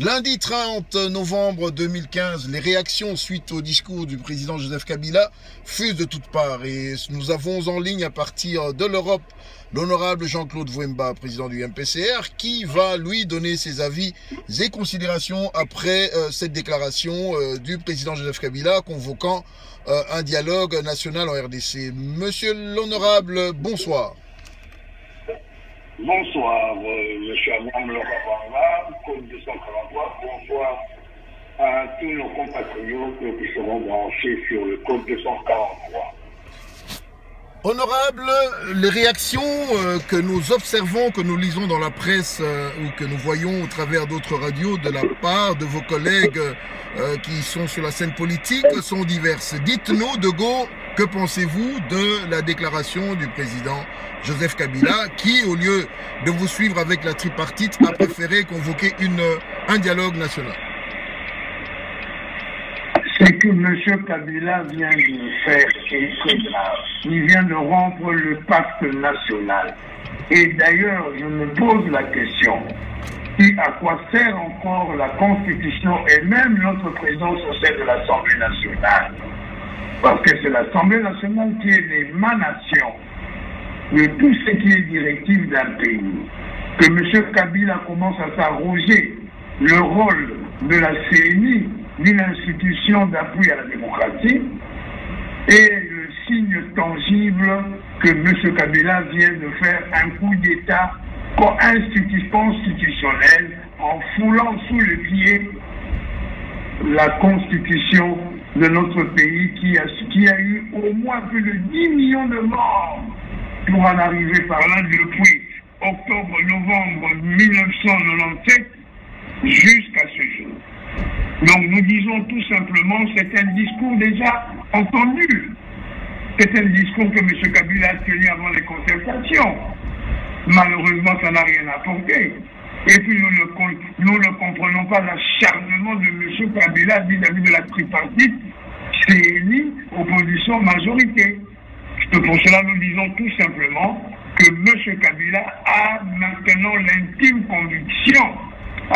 Lundi 30 novembre 2015, les réactions suite au discours du président Joseph Kabila fusent de toutes parts et nous avons en ligne à partir de l'Europe l'honorable Jean-Claude Vouemba, président du MPCR, qui va lui donner ses avis et considérations après cette déclaration du président Joseph Kabila convoquant un dialogue national en RDC. Monsieur l'honorable, bonsoir. Bonsoir, monsieur Abraham Laurent, Code 243. Bonsoir à tous nos compatriotes qui seront branchés sur le Code 243. Honorable, les réactions que nous observons, que nous lisons dans la presse ou que nous voyons au travers d'autres radios de la part de vos collègues qui sont sur la scène politique sont diverses. Dites-nous, Dego, que pensez-vous de la déclaration du président Joseph Kabila qui, au lieu de vous suivre avec la tripartite, a préféré convoquer un dialogue national? Ce que M. Kabila vient de faire est très grave. Il vient de rompre le pacte national. Et d'ailleurs, je me pose la question, à quoi sert encore la Constitution et même notre présence au sein de l'Assemblée nationale? Parce que c'est l'Assemblée nationale qui est l'émanation de tout ce qui est directive d'un pays. Que M. Kabila commence à s'arroger le rôle de la CNI, d'une institution d'appui à la démocratie, et le signe tangible que M. Kabila vient de faire un coup d'État constitutionnel en foulant sous le pied la constitution de notre pays qui a eu au moins plus de 10 millions de morts pour en arriver par là depuis octobre-novembre 1997 jusqu'à ce jour. Donc nous disons tout simplement, c'est un discours déjà entendu. C'est un discours que M. Kabila a tenu avant les concertations. Malheureusement, ça n'a rien apporté. Et puis nous ne comprenons pas l'acharnement de M. Kabila vis-à-vis de la tripartite, CNI, opposition, majorité. Et pour cela, nous disons tout simplement que M. Kabila a maintenant l'intime conviction,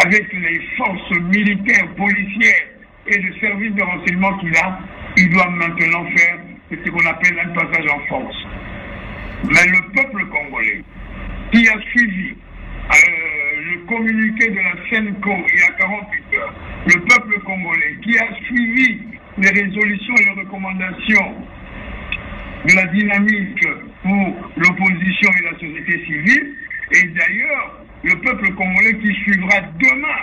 avec les forces militaires, policières et le service de renseignement qu'il a, il doit maintenant faire ce qu'on appelle un passage en force. Mais le peuple congolais, qui a suivi le communiqué de la CENCO il y a 48 heures, le peuple congolais qui a suivi les résolutions et les recommandations de la dynamique pour l'opposition et la société civile, et d'ailleurs, le peuple congolais qui suivra demain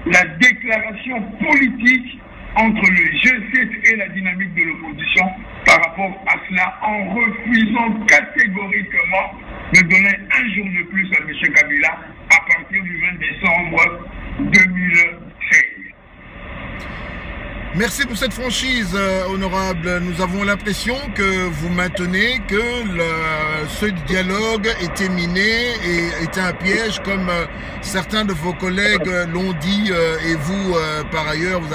la déclaration politique entre le G7 et la dynamique de l'opposition par rapport à cela, en refusant catégoriquement de donner un jour de plus à M. Kabila à partir du 20 décembre 2016. Merci pour cette franchise, honorable. Nous avons l'impression que vous maintenez que ce dialogue était miné et était un piège, comme certains de vos collègues l'ont dit, et vous, par ailleurs, vous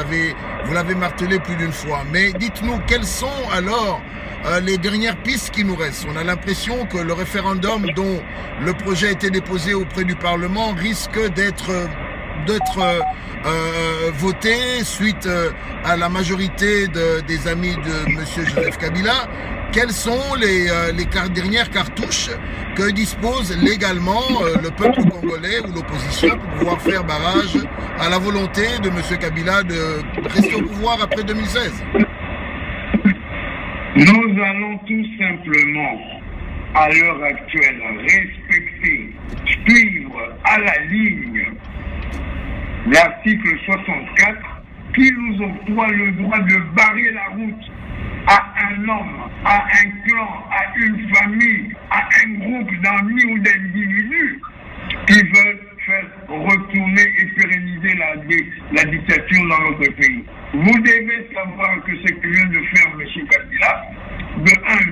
l'avez martelé plus d'une fois. Mais dites-nous, quelles sont alors les dernières pistes qui nous restent? On a l'impression que le référendum dont le projet a été déposé auprès du Parlement risque d'être voté suite à la majorité des amis de M. Joseph Kabila. Quelles sont les dernières cartouches que dispose légalement le peuple congolais ou l'opposition pour pouvoir faire barrage à la volonté de M. Kabila de rester au pouvoir après 2016? Nous allons tout simplement, à l'heure actuelle, respecter, suivre à la ligne l'article 64 qui nous octroie le droit de barrer la route à un homme, à un clan, à une famille, à un groupe d'amis ou d'individus qui veulent faire retourner et pérenniser la dictature dans notre pays. Vous devez savoir que ce que vient de faire M. Kabila,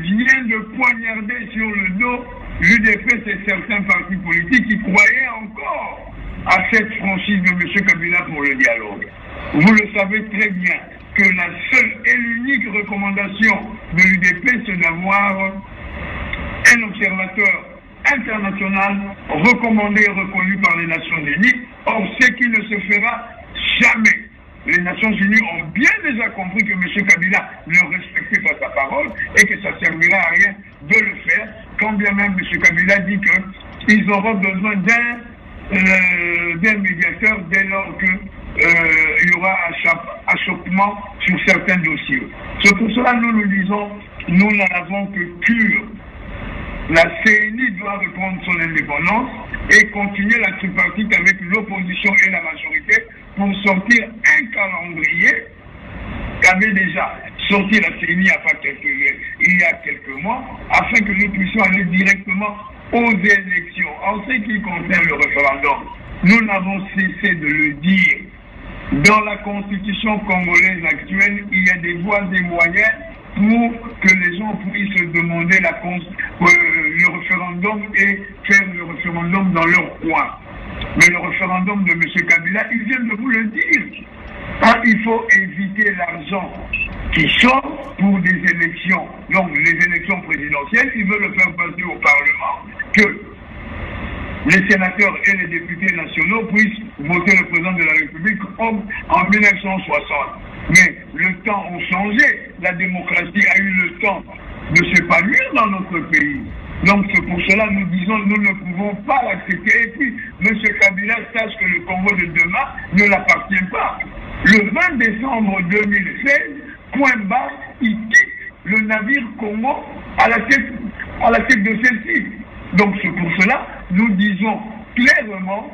vient de poignarder sur le dos l'UDP et certains partis politiques qui croyaient encore à cette franchise de M. Kabila pour le dialogue. Vous le savez très bien que la seule et l'unique recommandation de l'UDP, c'est d'avoir un observateur international recommandé et reconnu par les Nations Unies. Or, ce qui ne se fera jamais. Les Nations Unies ont bien déjà compris que M. Kabila ne respectait pas sa parole et que ça ne servira à rien de le faire, quand bien même M. Kabila dit qu'ils auront besoin d'un médiateur dès lors qu'il y aura achoppement sur certains dossiers. C'est pour cela que nous disons, nous n'en avons que cure. La CNI doit reprendre son indépendance et continuer la tripartite avec l'opposition et la majorité pour sortir un calendrier qu'avait déjà sorti la CNI il y a quelques mois, afin que nous puissions aller directement aux élections. En ce qui concerne le référendum, nous n'avons cessé de le dire. Dans la constitution congolaise actuelle, il y a des voies et moyens pour que les gens puissent se demander le référendum et faire le référendum dans leur coin. Mais le référendum de M. Kabila, il vient de vous le dire. Il faut éviter l'argent qui sort pour des élections. Donc les élections présidentielles, ils veulent le faire passer au Parlement, que les sénateurs et les députés nationaux puissent voter le président de la République comme en 1960. Mais le temps a changé. La démocratie a eu le temps de s'épanouir dans notre pays. Donc c'est pour cela que nous disons que nous ne pouvons pas l'accepter. Et puis, M. Kabila sache que le Congo de demain ne l'appartient pas. Le 20 décembre 2016, point bas, il quitte le navire Congo à la tête de celle-ci. Donc c'est pour cela que nous disons clairement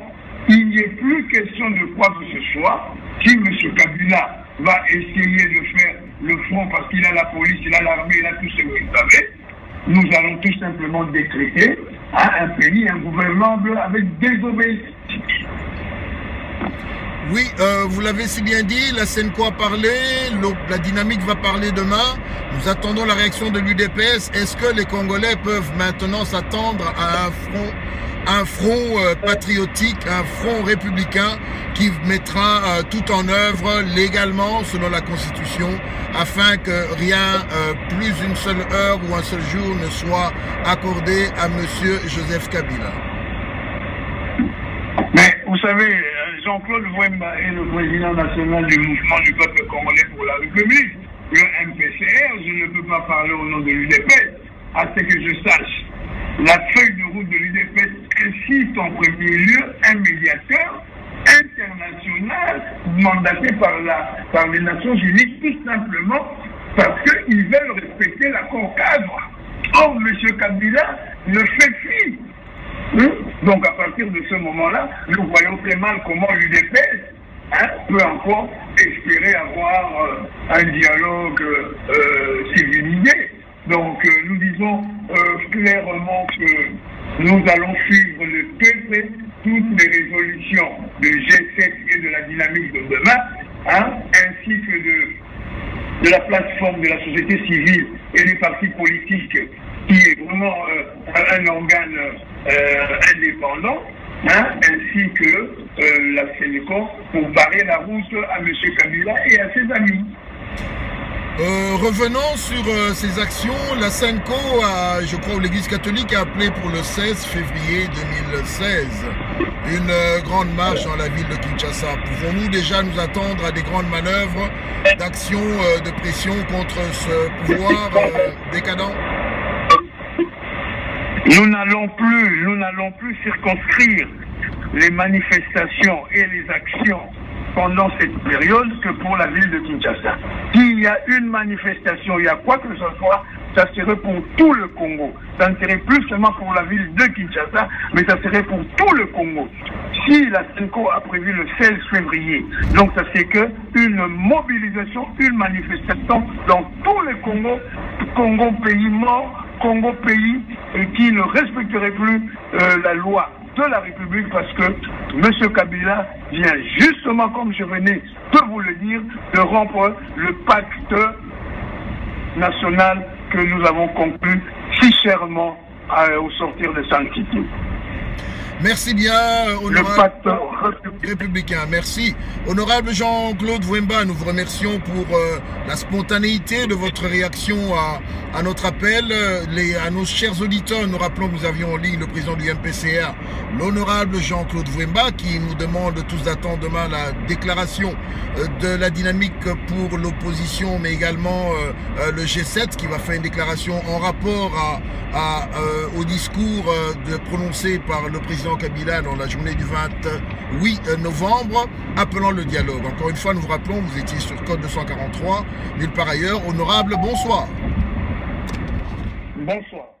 qu'il n'y ait plus question de quoi que ce soit. Si M. Kabila va essayer de faire le front parce qu'il a la police, il a l'armée, il a tout ce que vous savez, nous allons tout simplement décréter un pays, un gouvernement avec désobéissance. Oui, vous l'avez si bien dit, la SENCO a parlé, la dynamique va parler demain. Nous attendons la réaction de l'UDPS. Est-ce que les Congolais peuvent maintenant s'attendre à un front patriotique, un front républicain qui mettra tout en œuvre légalement selon la Constitution afin que rien, plus une seule heure ou un seul jour ne soit accordé à M. Joseph Kabila? Mais vous savez, Jean-Claude Wemba est le président national du mouvement du peuple congolais pour la République. Le MPCR, je ne peux pas parler au nom de l'UDPS. À ce que je sache, la feuille de route de l'UDPS incite en premier lieu un médiateur international mandaté par les Nations Unies, tout simplement parce qu'ils veulent respecter l'accord cadre. Or, M. Kabila le fait fi. Donc à partir de ce moment-là, nous voyons très mal comment l'UDPS peut encore espérer avoir un dialogue civilisé. Donc nous disons clairement que nous allons suivre le PP, toutes les résolutions de G7 et de la dynamique de demain, ainsi que de la plateforme de la société civile et des partis politiques qui est vraiment un organe indépendant, ainsi que la Sénéco pour barrer la route à M. Kabila et à ses amis. Revenons sur ces actions. La SENCO, je crois, l'Église catholique a appelé pour le 16 février 2016 une grande marche dans la ville de Kinshasa. Pouvons-nous déjà nous attendre à des grandes manœuvres d'action de pression contre ce pouvoir décadent? Nous n'allons plus circonscrire les manifestations et les actions pendant cette période que pour la ville de Kinshasa. S'il y a une manifestation, il y a quoi que ce soit, ça serait pour tout le Congo. Ça ne serait plus seulement pour la ville de Kinshasa, mais ça serait pour tout le Congo. Si la SENCO a prévu le 16 février, donc ça c'est que une mobilisation, une manifestation dans tout le Congo, Congo pays mort, Congo pays qui ne respecterait plus la loi de la République parce que M. Kabila vient justement, comme je venais de vous le dire, de rompre le pacte national que nous avons conclu si chèrement au sortir de Saint-Kitty. Merci bien, le honorable pacte républicain. Merci. Honorable Jean-Claude Wemba, nous vous remercions pour la spontanéité de votre réaction à notre appel. À nos chers auditeurs, nous rappelons que nous avions en ligne le président du MPCR, l'honorable Jean-Claude Wemba, qui nous demande tous d'attendre demain la déclaration de la dynamique pour l'opposition, mais également le G7 qui va faire une déclaration en rapport au discours prononcé par le président Kabila dans la journée du 28 novembre, appelant le dialogue. Encore une fois, nous vous rappelons, vous étiez sur code 243, nulle part ailleurs. Honorable, bonsoir. Bonsoir.